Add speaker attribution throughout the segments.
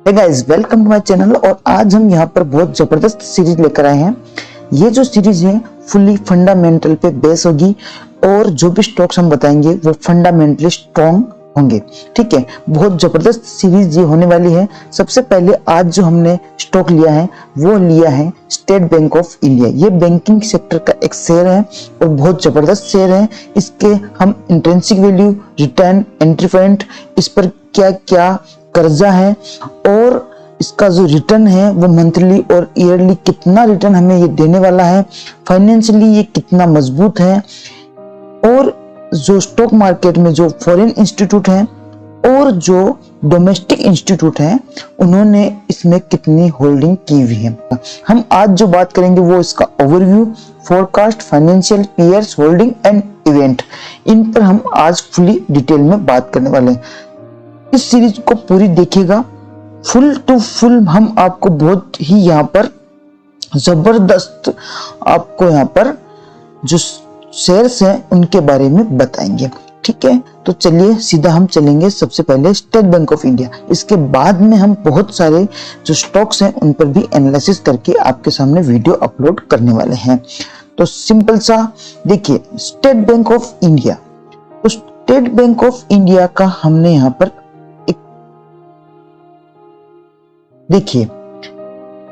Speaker 1: Hey guys, welcome to my channel. और आज हम यहाँ पर बहुत जबरदस्त सीरीज लेकर आए हैं। ये जो सीरीज है फुल्ली फंडामेंटल पे बेस होगी और जो भी स्टॉक्स हम बताएंगे वो फंडामेंटली स्ट्रॉन्ग होंगे। ठीक है, बहुत जबरदस्त सीरीज ये होने वाली है। सबसे पहले आज जो हमने स्टॉक लिया है वो लिया है स्टेट बैंक ऑफ इंडिया। ये बैंकिंग सेक्टर का एक शेयर है और बहुत जबरदस्त शेयर है। इसके हम intrinsic value, return, entry point, इस पर क्या क्या कर्जा है और इसका जो रिटर्न है वो मंथली और ईयरली कितना रिटर्न हमें ये देने वाला है, फाइनेंशियली ये कितना मजबूत है, और जो स्टॉक मार्केट में जो फॉरेन इंस्टीट्यूट हैं और जो डोमेस्टिक इंस्टीट्यूट हैं उन्होंने इसमें कितनी होल्डिंग की हुई है। हम आज जो बात करेंगे वो इसका overview, forecast, financial, peers, holding and event, इन पर हम आज फुली डिटेल में बात करने वाले हैं। इस सीरीज को पूरी देखिएगा, फुल टू फुल हम आपको बहुत ही यहाँ पर जबरदस्त आपको यहाँ पर जो शेयर्स हैं उनके बारे में बताएंगे। ठीक है, तो चलिए सीधा हम चलेंगे सबसे पहले स्टेट बैंक ऑफ इंडिया। इसके बाद में हम बहुत सारे जो स्टॉक्स हैं उन पर भी एनालिसिस करके आपके सामने वीडियो अपलोड करने वाले हैं। तो सिंपल सा देखिए, स्टेट बैंक ऑफ इंडिया। तो स्टेट बैंक ऑफ इंडिया का हमने यहाँ पर देखिए,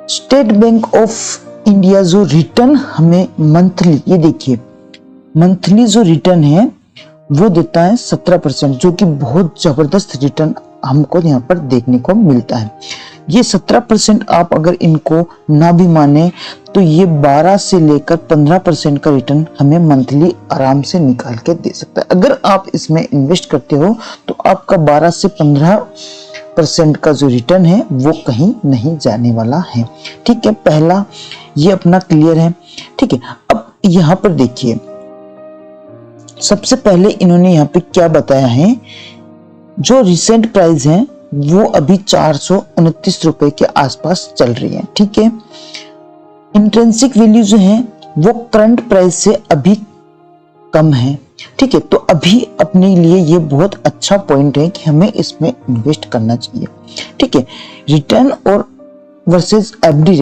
Speaker 1: स्टेट बैंक ऑफ इंडिया जो रिटर्न हमें मंथली, ये देखिए मंथली जो रिटर्न है वो देता है 17%, जो कि बहुत जबरदस्त रिटर्न हमको यहाँ पर देखने को मिलता है। ये 17% आप अगर इनको ना भी माने तो ये 12 से लेकर 15% का रिटर्न हमें मंथली आराम से निकाल के दे सकता है। अगर आप इसमें इन्वेस्ट करते हो तो आपका 12 से 15% का जो रिटर्न है वो कहीं नहीं जाने वाला है। ठीक है, पहला ये अपना क्लियर है। ठीक है, अब यहाँ पर देखिए, सबसे पहले इन्होंने यहाँ पे क्या बताया है, जो रिसेंट प्राइस है वो अभी 429 रुपए के आसपास चल रही है। ठीक है, इंट्रिंसिक वैल्यू जो है वो करंट प्राइस से अभी कम है। ठीक है, तो अभी अपने लिए ये बहुत अच्छा पॉइंट है कि हमें इसमें इन्वेस्ट करना चाहिए। ठीक है, रिटर्न और वर्सेस एफडी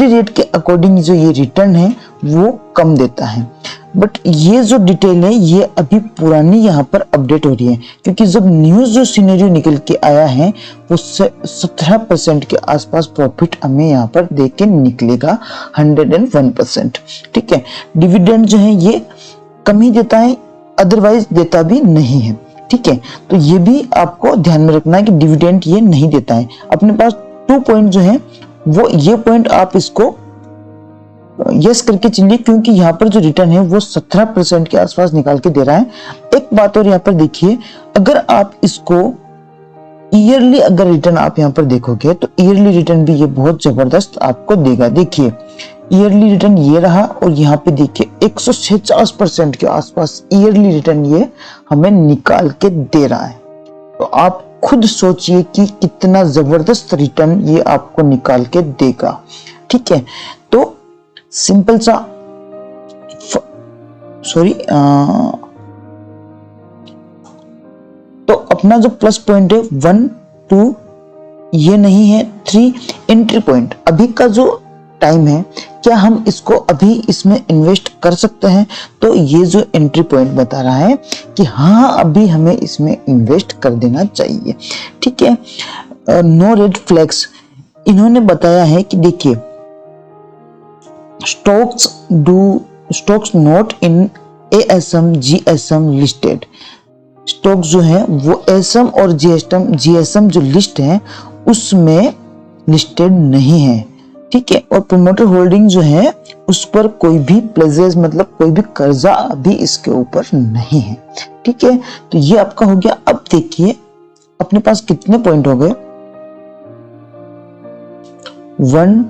Speaker 1: रेट के अकॉर्डिंग जो ये रिटर्न है वो कम देता है। बट ये जो डिटेल है ये अभी पुरानी यहाँ पर अपडेट हो रही है, क्योंकि जब न्यूज जो सिनेरियो निकल के आया है वो 17% के आसपास प्रॉफिट हमें यहाँ पर देख के निकलेगा, 101%। ठीक है, डिविडेंड जो है ये कम ही देता है, अदरवाइज देता भी नहीं है। ठीक है, तो ये भी आपको ध्यान में रखना है कि डिविडेंड ये नहीं देता है। अपने पास 2 पॉइंट जो है वो ये पॉइंट आप इसको यस करके चलिए, क्योंकि यहाँ पर जो रिटर्न है वो 17% के आसपास निकाल के दे रहा है। एक बात और यहाँ पर देखिए, अगर आप इसको ईयरली अगर रिटर्न आप यहाँ पर देखोगे तो ईयरली रिटर्न भी ये बहुत जबरदस्त आपको देगा। देखिए ईयरली रिटर्न ये रहा और यहाँ पे देखिए 146% के आसपास ईयरली रिटर्न ये हमें निकाल के दे रहा है। तो आप खुद सोचिए कि कितना जबरदस्त रिटर्न ये आपको निकाल के देगा। ठीक है, तो सिंपल सा तो अपना जो प्लस पॉइंट है 1, 2 ये नहीं है, 3 एंट्री पॉइंट। अभी का जो टाइम है, क्या हम इसको अभी इसमें इन्वेस्ट कर सकते हैं? तो ये जो एंट्री पॉइंट बता रहा है कि हाँ अभी हमें इसमें इन्वेस्ट कर देना चाहिए। ठीक है, नो रेड फ्लैग्स इन्होंने बताया है कि देखिए, stocks not in ASM GSM listed, stock जो है वो एसएम और जीएसएम जो लिस्ट है उसमें लिस्टेड नहीं है। ठीक है, और प्रोमोटर होल्डिंग जो है उस पर कोई भी प्लेजेस मतलब कोई भी कर्जा अभी इसके ऊपर नहीं है। ठीक है, तो ये आपका हो गया। अब देखिए अपने पास कितने पॉइंट हो गए, 1,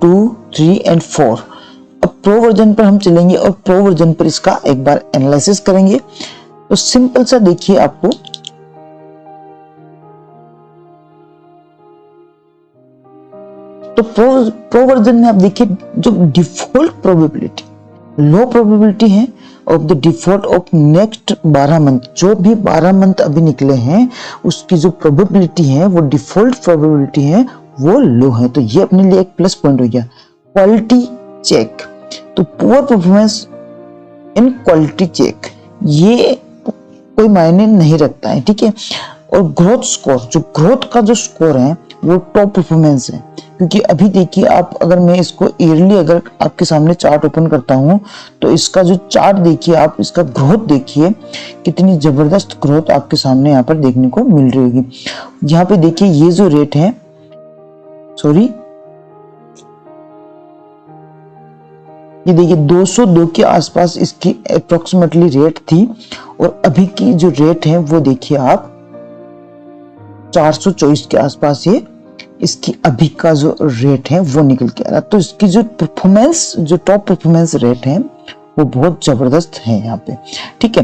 Speaker 1: 2, 3 एंड 4। अब प्रो वर्जन पर हम चलेंगे और प्रो वर्जन पर इसका एक बार एनालिसिस करेंगे। तो सिंपल सा देखिए, आपको तो प्रो वर्जन में आप देखिए जो डिफॉल्ट प्रोबेबिलिटी लो प्रोबेबिलिटी है of the default of next 12 month, जो भी 12 मंथ अभी निकले हैं उसकी जो प्रोबेबिलिटी है, वो डिफॉल्ट प्रोबेबिलिटी है, वो लो है। तो ये अपने लिए एक प्लस पॉइंट हो गया। क्वालिटी चेक, तो poor performance in quality check, ये कोई मायने नहीं रखता है, ठीक है। और ग्रोथ स्कोर, जो ग्रोथ का जो स्कोर है वो टॉप परफॉर्मेंस है, क्योंकि अभी देखिए आप, अगर मैं इसको ईयरली अगर आपके सामने चार्ट ओपन करता हूं तो इसका जो चार्ट देखिए आप, इसका ग्रोथ देखिए, कितनी जबरदस्त ग्रोथ आपके सामने यहाँ पर देखने को मिल रही होगी। यहाँ पे देखिए ये जो रेट है, सॉरी ये देखिए 202 के आसपास इसकी अप्रोक्सीमेटली रेट थी, और अभी की जो रेट है वो देखिए आप 424 के आसपास ये इसकी अभी का जो रेट है वो निकल के आ रहा। तो इसकी जो परफॉर्मेंस, जो टॉप परफॉर्मेंस रेट है वो बहुत जबरदस्त है यहाँ पे, ठीक है।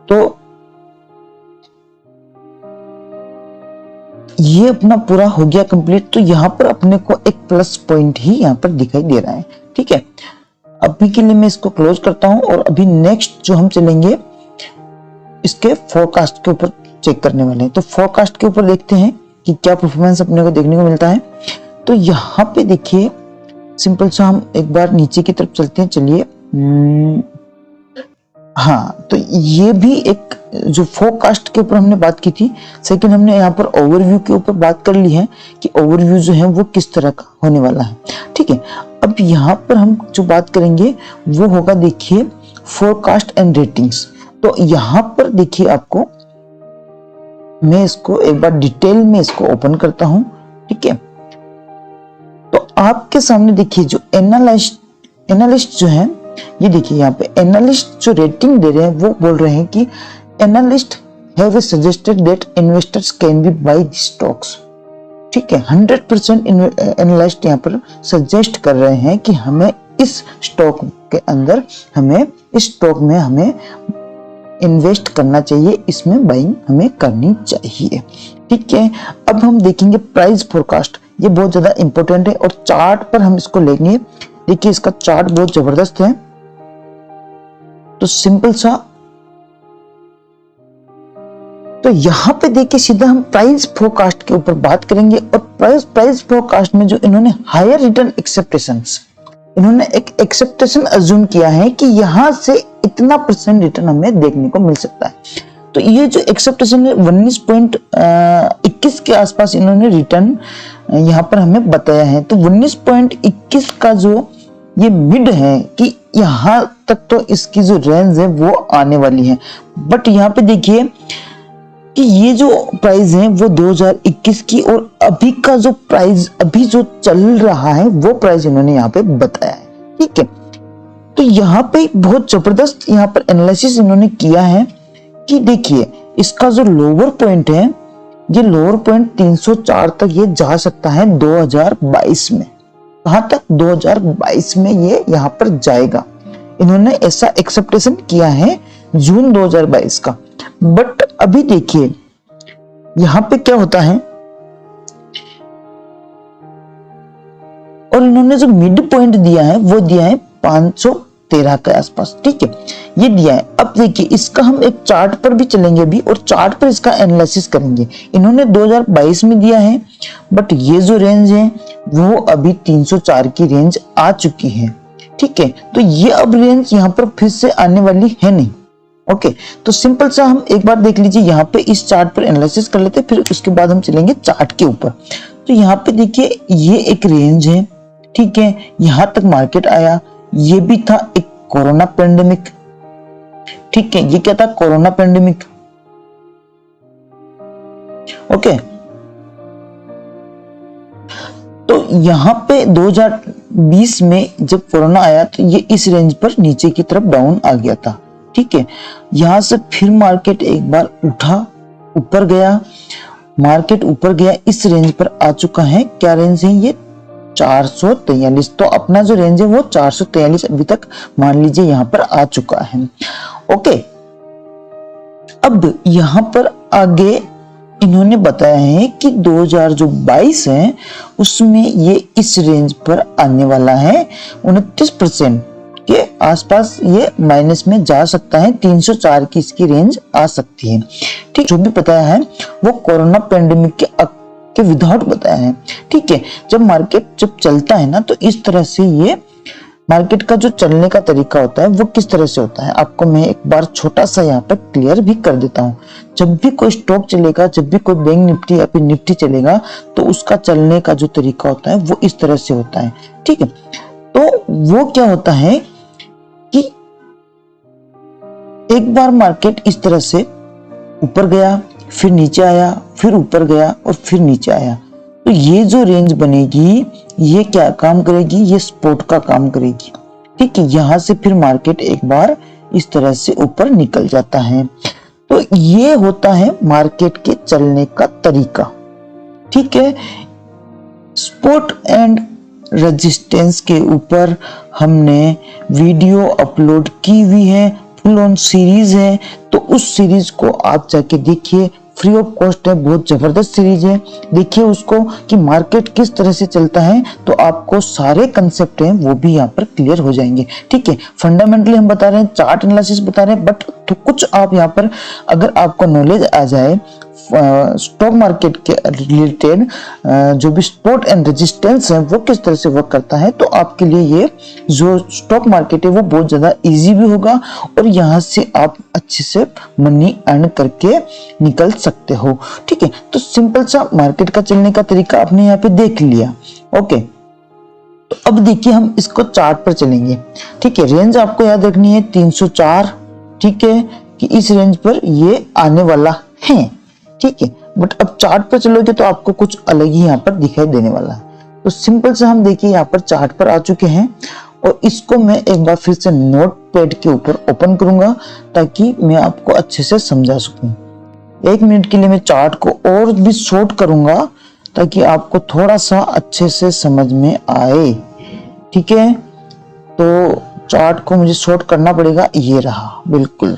Speaker 1: तो ये अपना पूरा हो गया कंप्लीट। तो यहाँ पर अपने को एक प्लस पॉइंट ही यहाँ पर दिखाई दे रहा है, ठीक है। अभी के लिए मैं इसको क्लोज करता हूं, और अभी नेक्स्ट जो हम चलेंगे इसके फोरकास्ट के ऊपर चेक करने वाले हैं। तो फोरकास्ट के ऊपर देखते हैं कि क्या परफॉर्मेंस अपने को देखने को मिलता है। तो यहाँ पे देखिए सिंपल सा हम एक बार नीचे की तरफ चलते हैं, चलिए। हाँ, तो ये भी एक जो फोरकास्ट के ऊपर हमने बात की थी, सेकंड हमने यहाँ पर ओवरव्यू के ऊपर बात कर ली है कि ओवरव्यू जो है वो किस तरह का होने वाला है, ठीक है। अब यहाँ पर हम जो बात करेंगे वो होगा, देखिए फोरकास्ट एंड रेटिंग्स। तो यहाँ पर देखिए आपको, मैं इसको एक बार डिटेल में इसको ओपन करता हूं, ठीक है। तो आपके सामने देखिए जो एनालिस्ट जो है, ये देखिए यहाँ पे एनालिस्ट जो रेटिंग दे रहे हैं वो बोल रहे हैं कि analyst have suggested that investors can be by the stocks, ठीक है। 100% एनालिस्ट यहाँ पर सजेस्ट कर रहे हैं कि हमें इस स्टॉक के अंदर, हमें इस स्टॉक में हमें इन्वेस्ट करना चाहिए, इसमें बाइंग हमें करनी चाहिए, ठीक है। अब हम देखेंगे प्राइस फोरकास्ट, ये बहुत ज्यादा इंपॉर्टेंट है, और चार्ट पर हम इसको लेंगे। देखिए इसका चार्ट बहुत जबरदस्त है। तो सिंपल सा, तो यहां पे देखिए सीधा हम प्राइस फोरकास्ट के ऊपर बात करेंगे, और प्राइस फोरकास्ट में जो इन्होंने हायर रिटर्न एक्सेप्टेशंस, इन्होंने एक एक्सेप्टेशन अज्यूम किया है कि यहां से इतना % रिटर्न हमें देखने को मिल सकता है। तो ये जो एक्सेप्टेशन है 19.21 के आसपास इन्होंने रिटर्न यहाँ पर हमें बताया है। तो 19.21 का जो ये मिड है कि यहाँ तक तो इसकी जो रेंज है वो आने वाली है। बट यहाँ पे देखिए कि ये जो प्राइस है वो 2021 की, और अभी का जो प्राइस अभी जो चल रहा है वो प्राइस इन्होंने यहाँ पे बताया है, ठीक है। तो यहाँ पे बहुत जबरदस्त यहाँ पर एनालिसिस इन्होंने किया है कि देखिए इसका जो लोअर पॉइंट है, ये लोअर पॉइंट 304 तक ये जा सकता है 2022 में। कहां तक? 2022 में ये यहाँ पर जाएगा। इन्होंने ऐसा एक्सेप्टेशन किया है जून 2022 का। बट अभी देखिए यहां पे क्या होता है, और इन्होंने जो मिड पॉइंट दिया है वो दिया है 513 के आसपास, ठीक है, ये दिया है। अब देखिए इसका हम एक चार्ट पर भी चलेंगे भी, और चार्ट पर इसका एनालिसिस करेंगे। इन्होंने 2022 में दिया है, बट ये जो रेंज है वो अभी 304 की रेंज आ चुकी है, ठीक है। तो ये अब रेंज यहाँ पर फिर से आने वाली है नहीं, ओके। तो सिंपल सा हम एक बार देख लीजिए, यहाँ पे इस चार्ट पर एनालिसिस कर लेते हैं, फिर उसके बाद हम चलेंगे चार्ट के ऊपर। तो यहाँ पे देखिए ये एक रेंज है, ठीक है, यहां तक मार्केट आया। ये भी था एक कोरोना पेंडेमिक, ठीक है, ये क्या था? Corona pandemic, okay. तो यहां पे 2020 में जब कोरोना आया तो ये इस रेंज पर नीचे की तरफ डाउन आ गया था, ठीक है। यहां से फिर मार्केट एक बार उठा, ऊपर गया, मार्केट ऊपर गया, इस रेंज पर आ चुका है। क्या रेंज है ये? 443। तो अपना जो रेंज है वो 443 अभी तक मान लीजिए यहां पर आ चुका है, ओके। अब यहां पर आगे इन्होंने बताया है कि 2022 है उसमें ये इस रेंज पर आने वाला है 29%, के आसपास ये माइनस में जा सकता है, 304 की इसकी रेंज आ सकती है। ठीक, जो भी बताया है वो कोरोना पेंडेमिक के विदाउट बताया है। ठीक है, जब मार्केट जब चलता है ना तो इस तरह से ये मार्केट का जो चलने का तरीका होता है वो किस तरह से होता है, आपको मैं एक बार छोटा सा यहाँ पर क्लियर भी कर देता हूँ। जब भी कोई स्टॉक चलेगा, जब भी कोई बैंक निफ्टी या फिर निफ्टी चलेगा तो उसका चलने का जो तरीका होता है वो इस तरह से होता है। ठीक है, तो वो क्या होता है कि एक बार मार्केट इस तरह से ऊपर गया, फिर नीचे आया, फिर ऊपर गया और फिर नीचे आया, तो ये जो रेंज बनेगी ये क्या काम करेगी, ये सपोर्ट का काम करेगी। ठीक है, यहां से फिर मार्केट एक बार इस तरह से ऊपर निकल जाता है। तो ये होता है मार्केट के चलने का तरीका। ठीक है, सपोर्ट एंड रेजिस्टेंस के ऊपर हमने वीडियो अपलोड की हुई है, फुल ऑन सीरीज है, तो उस सीरीज को आप जाके देखिए, फ्री ऑफ कॉस्ट है, बहुत जबरदस्त सीरीज है। देखिए उसको कि मार्केट किस तरह से चलता है, तो आपको सारे कंसेप्ट हैं वो भी यहाँ पर क्लियर हो जाएंगे। ठीक है, फंडामेंटली हम बता रहे हैं, चार्ट एनालिसिस बता रहे हैं, बट तो कुछ आप यहाँ पर अगर आपको नॉलेज आ जाए स्टॉक मार्केट के रिलेटेड, जो भी सपोर्ट एंड रेजिस्टेंस है वो किस तरह से वर्क करता है, तो आपके लिए ये जो स्टॉक मार्केट है वो बहुत ज्यादा इजी भी होगा और यहाँ से आप अच्छे से मनी अर्न करके निकल सकते हो। ठीक है, तो सिंपल सा मार्केट का चलने का तरीका आपने यहाँ पे देख लिया। ओके, तो अब देखिए हम इसको चार्ट पर चलेंगे। ठीक है, रेंज आपको याद रखनी है 304। ठीक है, कि इस रेंज पर ये आने वाला है। ठीक है, बट अब चार्ट पर चलोगे तो आपको कुछ अलग ही यहाँ पर दिखाई देने वाला है। तो सिंपल से हम देखिए यहाँ पर चार्ट पर आ चुके हैं और इसको मैं एक बार फिर से नोट पैड के ऊपर ओपन करूंगा ताकि मैं आपको अच्छे से समझा सकूं। 1 मिनट के लिए मैं चार्ट को और भी शॉर्ट करूंगा ताकि आपको थोड़ा सा अच्छे से समझ में आए। ठीक है, तो चार्ट को मुझे शॉर्ट करना पड़ेगा, ये रहा बिल्कुल।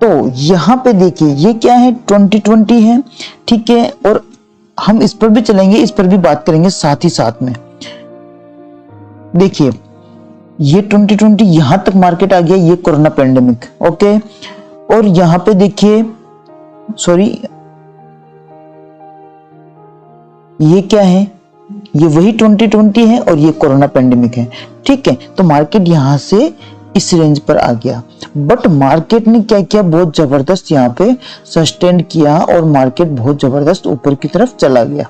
Speaker 1: तो यहाँ पे देखिए ये क्या है, 2020 है। ठीक है, और हम इस पर भी चलेंगे, इस पर भी बात करेंगे साथ ही साथ में। देखिए ये 2020 यहां तक मार्केट आ गया, ये कोरोना पेंडेमिक। ओके, और यहां पे देखिए सॉरी ये क्या है, ये वही 2020 है और ये कोरोना पेंडेमिक है। ठीक है, तो मार्केट यहां से इस रेंज पर आ गया, बट मार्केट ने क्या किया, बहुत जबरदस्त यहाँ पे सस्टेन किया और मार्केट बहुत जबरदस्त ऊपर की तरफ चला गया।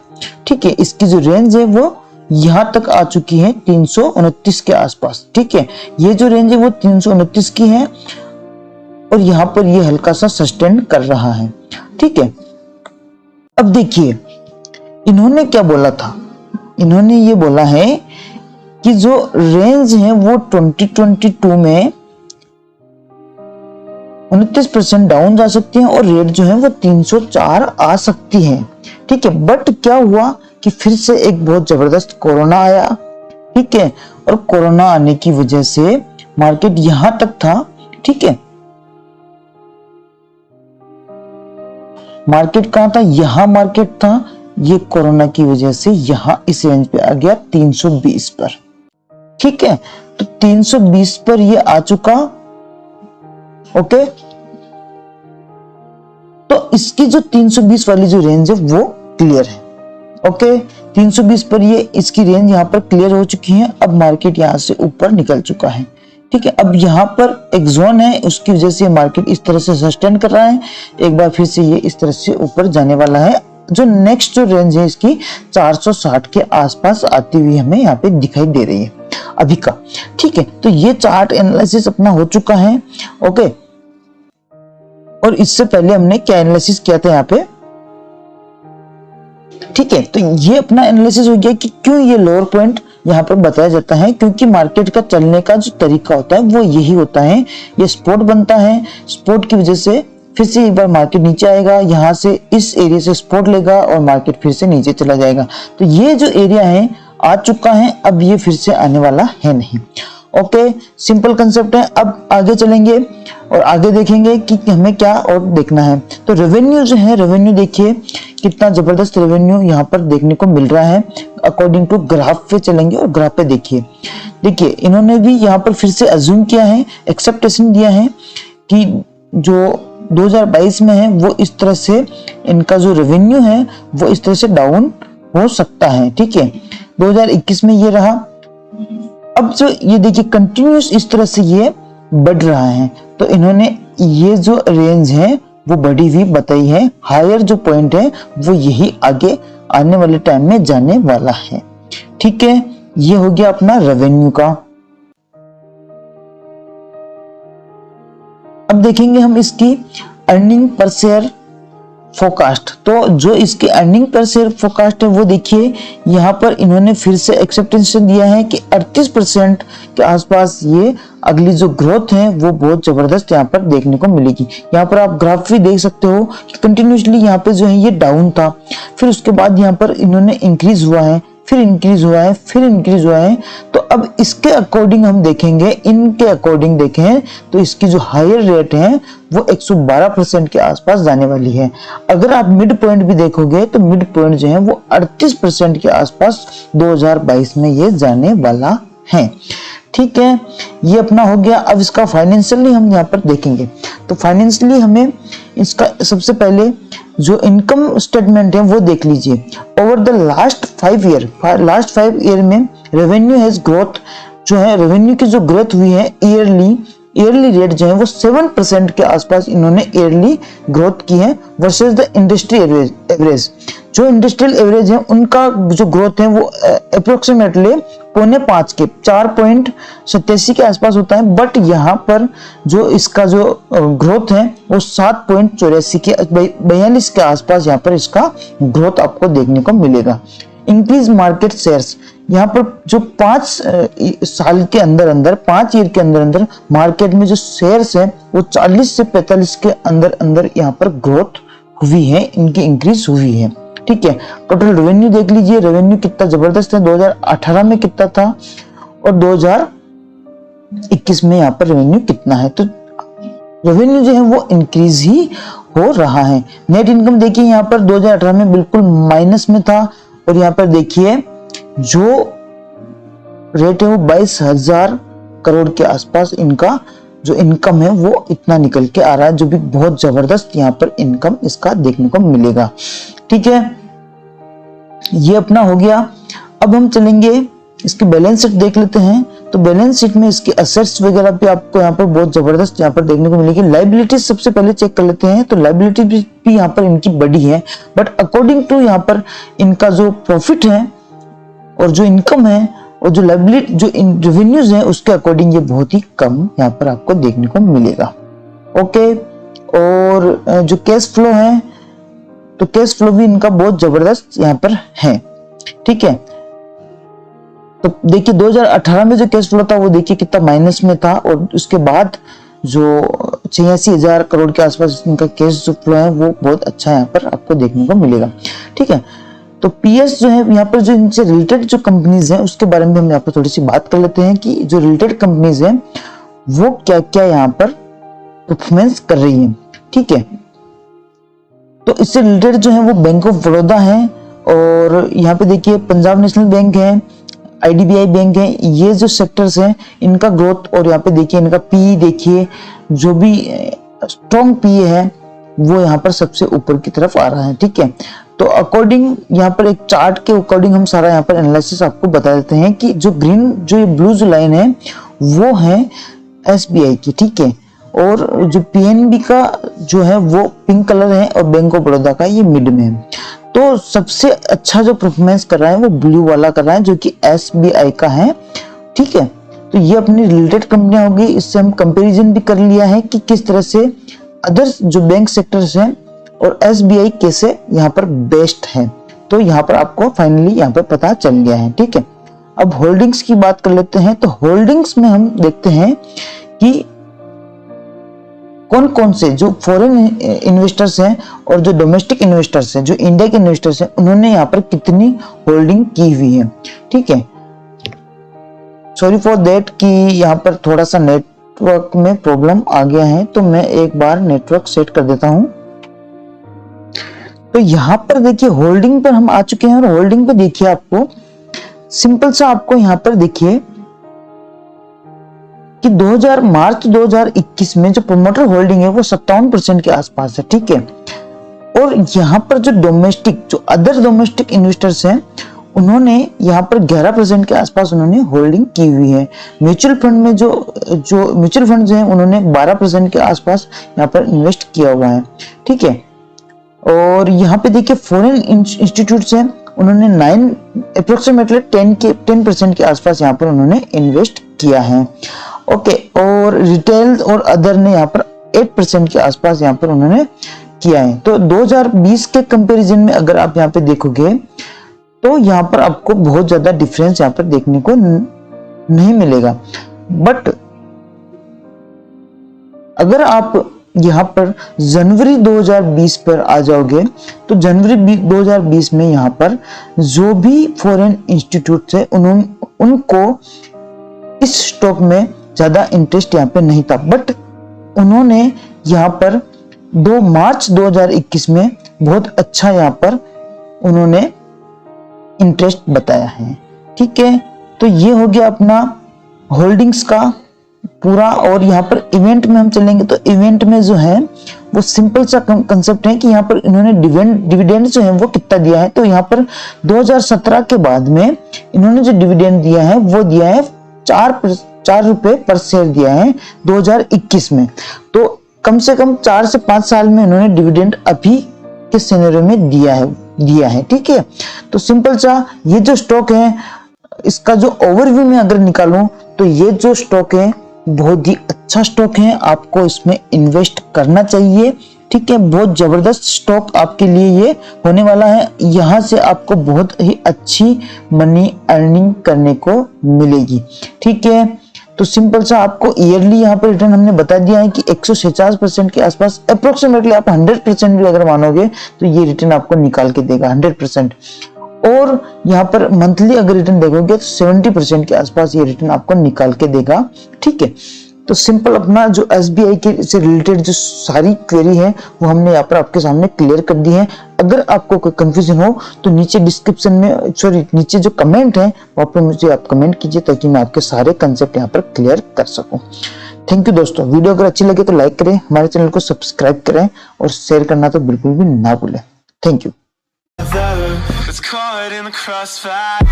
Speaker 1: ठीक है, इसकी जो रेंज है वो यहां तक आ चुकी है 329 के आसपास। ठीक है, ये जो रेंज है वो 329 की है और यहाँ पर ये हल्का सा सस्टेन कर रहा है। ठीक है, अब देखिए इन्होंने क्या बोला था, इन्होंने ये बोला है कि जो रेंज है वो 2022 में 29% डाउन जा सकती है और रेट जो है वो 304 आ सकती है। ठीक है, बट क्या हुआ कि फिर से एक बहुत जबरदस्त कोरोना आया। ठीक है, और कोरोना आने की वजह से मार्केट यहां तक था। ठीक है, मार्केट कहां था, यहां मार्केट था, ये कोरोना की वजह से यहां इस रेंज पे आ गया 320 पर। ठीक है, तो 320 पर ये आ चुका। ओके, तो इसकी जो 320 वाली जो रेंज है वो क्लियर है। ओके, 320 पर ये इसकी रेंज यहाँ पर क्लियर हो चुकी है। अब मार्केट यहाँ से ऊपर निकल चुका है। ठीक है, अब यहाँ पर एक जोन है, उसकी वजह से मार्केट इस तरह से सस्टेन कर रहा है। एक बार फिर से ये इस तरह से ऊपर जाने वाला है। जो नेक्स्ट जो रेंज है इसकी 460 के आसपास आती हुई हमें यहाँ पे दिखाई दे रही है अभी का। ठीक है, तो ये चार्ट एनालिसिस अपना हो चुका है। ओके, और इससे पहले हमने क्या एनालिसिस किया था यहाँ पे। ठीक है, तो ये अपना एनालिसिस हो गया कि क्यों ये लोअर पॉइंट यहाँ पर बताया जाता है, क्योंकि मार्केट का चलने का जो तरीका होता है वो यही होता है। ये स्पॉट बनता है, स्पॉट की वजह से फिर से एक बार मार्केट नीचे आएगा, यहाँ से इस एरिया से सपोर्ट लेगा और मार्केट फिर से नीचे चला जाएगा। तो ये जो एरिया है आ चुका है, अब ये फिर से आने वाला है नहीं। ओके, सिंपल कंसेप्ट है। अब आगे चलेंगे और आगे देखेंगे कि हमें क्या और देखना है। तो रेवेन्यू जो है, रेवेन्यू देखिए कितना जबरदस्त रेवेन्यू यहाँ पर देखने को मिल रहा है अकॉर्डिंग टू ग्राफ पे चलेंगे और ग्राफ पे देखिए इन्होंने भी यहाँ पर फिर से अज्यूम किया है, एक्सेप्टेशन दिया है कि जो 2022 में है वो इस तरह से इनका जो रेवेन्यू है वो इस तरह से डाउन हो सकता है। ठीक है, 2021 में ये रहा। अब जो ये देखिए कंटिन्यूस इस तरह से ये बढ़ रहा है, तो इन्होंने ये जो रेंज है वो बढ़ी हुई बताई है। हायर जो पॉइंट है वो यही आगे आने वाले टाइम में जाने वाला है। ठीक है, ये हो गया अपना रेवेन्यू का। अब देखेंगे हम इसकी अर्निंग पर शेयर फोरकास्ट। तो जो इसकी अर्निंग पर शेयर फोरकास्ट है वो देखिए यहाँ पर इन्होंने फिर से एक्सेप्टेंशन दिया है कि 38% के आसपास ये अगली जो ग्रोथ है वो बहुत जबरदस्त यहाँ पर देखने को मिलेगी। यहाँ पर आप ग्राफ भी देख सकते हो कि कंटिन्यूसली यहाँ पे जो है ये डाउन था, फिर उसके बाद यहाँ पर इन्होंने इंक्रीज हुआ है, फिर इंक्रीज हुआ है, फिर इंक्रीज हुआ है। तो अब इसके अकॉर्डिंग हम देखेंगे, इनके अकॉर्डिंग देखें तो इसकी जो हायर रेट है वो 112% के आसपास जाने वाली है। अगर आप मिड पॉइंट भी देखोगे तो मिड पॉइंट जो है वो 38% के आसपास 2022 में ये जाने वाला है। ठीक है, ये अपना हो गया। अब इसका फाइनेंशियली हम यहाँ पर देखेंगे तो फाइनेंशियली हमें इसका सबसे पहले जो इनकम स्टेटमेंट है वो देख लीजिए। ओवर द लास्ट 5 ईयर में रेवेन्यू हैज ग्रोथ, जो है रेवेन्यू की जो ग्रोथ हुई है ईयरली रेट जो है वो 7% के आसपास इन्होंने ईयरली ग्रोथ की है वर्सेस द इंडस्ट्री एवरेज। जो इंडस्ट्रियल एवरेज है उनका जो ग्रोथ है वो अप्रोक्सीमेटली 4.5 के 4.87 के आसपास होता है, बट यहाँ पर जो इसका जो ग्रोथ है वो 7.84 के 42 के आसपास यहाँ पर इसका ग्रोथ आपको देखने को मिलेगा। इंक्रीज मार्केट शेयर्स, यहाँ पर जो 5 साल के अंदर 5 ईयर के अंदर मार्केट में जो शेयर्स है वो 40 से 45 के अंदर यहाँ पर ग्रोथ हुई है, इनकी इंक्रीज हुई है। ठीक है, टोटल रेवेन्यू देख लीजिए, रेवेन्यू कितना जबरदस्त है, 2018 में कितना था और 2021 में यहाँ पर रेवेन्यू कितना है। तो रेवेन्यू जो है वो इंक्रीज ही हो रहा है। नेट इनकम देखिए यहाँ पर 2018 में बिल्कुल माइनस में था और यहाँ पर देखिए जो रेट है वो 22,000 करोड़ के आसपास इनका जो इनकम है वो इतना निकल के आ रहा है, जो भी बहुत जबरदस्त यहाँ पर इनकम इसका देखने को मिलेगा। ठीक है, ये अपना हो गया। अब हम चलेंगे इसकी बैलेंस शीट देख लेते हैं। तो बैलेंस शीट में इसके एसेट्स वगैरह भी आपको यहाँ पर बहुत जबरदस्त यहाँ पर देखने को मिलेगी। लायबिलिटीज सबसे पहले चेक कर लेते हैं। तो लायबिलिटी भी यहाँ पर इनकी बड़ी है, बट अकॉर्डिंग टू यहाँ पर इनका जो प्रॉफिट है और जो इनकम है और जो लायबिलिटी जो रेवेन्यूज है उसके अकॉर्डिंग ये बहुत ही कम यहाँ पर आपको देखने को मिलेगा। ओके, और जो कैश फ्लो है तो कैश फ्लो भी इनका बहुत जबरदस्त यहाँ पर है। ठीक है, तो देखिए 2018 में जो कैश फ्लो था वो देखिए कितना माइनस में था और उसके बाद जो 86,000 करोड़ के आसपास इनका कैश जो फ्लो है वो बहुत अच्छा यहाँ पर आपको देखने को मिलेगा। ठीक है, तो पीएस जो है यहाँ पर जो इनसे रिलेटेड जो कंपनीज हैं उसके बारे में हम यहाँ पर थोड़ी सी बात कर लेते हैं कि जो रिलेटेड कंपनीज हैं वो क्या क्या यहाँ पर परफॉर्मेंस कर रही है। ठीक है, तो इससे रिलेटेड जो है वो बैंक ऑफ बड़ौदा है और यहाँ पे देखिए पंजाब नेशनल बैंक है, आईडीबीआई बैंक है। ये जो सेक्टर्स हैं इनका ग्रोथ और यहाँ पे देखिए इनका पी देखिए जो भी स्ट्रॉन्ग पी है वो यहाँ पर सबसे ऊपर की तरफ आ रहा है। ठीक है, तो अकॉर्डिंग यहाँ पर एक चार्ट के अकॉर्डिंग हम सारा यहाँ पर एनालिसिस आपको बता देते हैं कि जो ग्रीन जो ये ब्लू जो लाइन है वो है एसबीआई की। ठीक है, और जो पीएनबी का जो है वो पिंक कलर है और बैंक ऑफ बड़ौदा का ये मिड में है। तो सबसे अच्छा जो परफॉर्मेंस कर रहा है वो ब्लू वाला कर रहा है जो कि एसबीआई का है। ठीक है, तो ये अपनी रिलेटेड कंपनियां होगी। इससे हम कंपैरिजन भी कर लिया है कि किस तरह से अदर जो बैंक सेक्टर्स हैं और एसबीआई कैसे यहाँ पर बेस्ट है। तो यहाँ पर आपको फाइनली यहाँ पर पता चल गया है। ठीक है, अब होल्डिंग्स की बात कर लेते हैं। तो होल्डिंग्स में हम देखते हैं कि कौन कौन से जो फॉरेन इन्वेस्टर्स हैं और जो डोमेस्टिक इन्वेस्टर्स हैं, जो इंडिया के इन्वेस्टर्स हैं, उन्होंने यहाँ पर कितनी होल्डिंग की हुई है। ठीक है, सॉरी फॉर दैट कि यहाँ पर थोड़ा सा नेटवर्क में प्रॉब्लम आ गया है, तो मैं एक बार नेटवर्क सेट कर देता हूं। तो यहाँ पर देखिए होल्डिंग पर हम आ चुके हैं, और होल्डिंग पे देखिए आपको सिंपल सा आपको यहाँ पर देखिए कि मार्च 2021 में जो प्रोमोटर होल्डिंग है वो 57% के आसपास है, ठीक है। और यहाँ पर जो डोमेस्टिक, जो अदर डोमेस्टिक इन्वेस्टर्स हैं, उन्होंने यहाँ पर 11% के आसपास उन्होंने होल्डिंग की हुई है। म्यूचुअल फंड में जो म्यूचुअल फंड हैं उन्होंने 12% के आसपास यहाँ पर इन्वेस्ट किया हुआ है, ठीक है। और यहाँ पे देखिए फॉरेन इंस्टीट्यूट्स हैं, उन्होंने अप्रोक्सीमेटली 10% के आसपास यहाँ पर उन्होंने इन्वेस्ट किया है, ओके। और रिटेल और अदर ने यहाँ पर 8% के आसपास यहाँ पर उन्होंने किया है। तो 2020 के कंपैरिजन में अगर आप यहाँ पे देखोगे तो यहाँ पर आपको बहुत ज्यादा डिफरेंस यहाँ पर देखने को नहीं मिलेगा। बट अगर आप यहाँ पर जनवरी 2020 पर आ जाओगे तो जनवरी 2020 में यहाँ पर जो भी फॉरेन इंस्टीट्यूट है उनको इस स्टॉक में ज्यादा इंटरेस्ट यहाँ पे नहीं था, बट उन्होंने यहाँ पर 2 मार्च 2021 में बहुत अच्छा यहाँ पर उन्होंने इंटरेस्ट बताया है, ठीक है। तो ये हो गया अपना होल्डिंग्स का पूरा। और यहाँ पर इवेंट में हम चलेंगे तो इवेंट में जो है वो सिंपल सा कंसेप्ट है कि यहाँ पर इन्होंने डिविडेंड जो है वो कितना दिया है। तो यहाँ पर 2017 के बाद में इन्होंने जो डिविडेंड दिया है वो दिया है 4 रुपए पर शेयर दिया है 2021 में। तो कम से कम 4 से 5 साल में इन्होंने डिविडेंड अभी के सिनेरियो में दिया है, ठीक है। तो सिंपल सा ये जो स्टॉक है इसका जो ओवरव्यू में अगर निकालूं तो ये जो स्टॉक है बहुत ही अच्छा स्टॉक है, आपको इसमें इन्वेस्ट करना चाहिए, ठीक है। बहुत जबरदस्त स्टॉक आपके लिए ये होने वाला है। यहाँ से आपको बहुत ही अच्छी मनी अर्निंग करने को मिलेगी, ठीक है। तो सिंपल सा आपको ईयरली यहाँ पर रिटर्न हमने बता दिया है कि 146% के आसपास, अप्रोक्सीमेटली आप 100% भी अगर मानोगे तो ये रिटर्न आपको निकाल के देगा 100%। और यहाँ पर मंथली अगर रिटर्न देखोगे तो 70% के आसपास ये रिटर्न आपको निकाल के देगा, ठीक है। तो सिंपल अपना जो SBI के से रिलेटेड जो सारी क्वेरी है वो हमने यहाँ पर आपके सामने क्लियर कर दी है। अगर आपको कोई कंफ्यूजन हो तो नीचे डिस्क्रिप्शन में नीचे जो कमेंट है वहाँ पर मुझे आप कमेंट कीजिए ताकि मैं आपके सारे कंसेप्ट यहाँ पर क्लियर कर सकूँ। थैंक यू दोस्तों। वीडियो अगर अच्छी लगे तो लाइक करें, हमारे चैनल को सब्सक्राइब करें और शेयर करना तो बिल्कुल भी ना भूलें। Thank you.
Speaker 2: It's caught in the crossfire.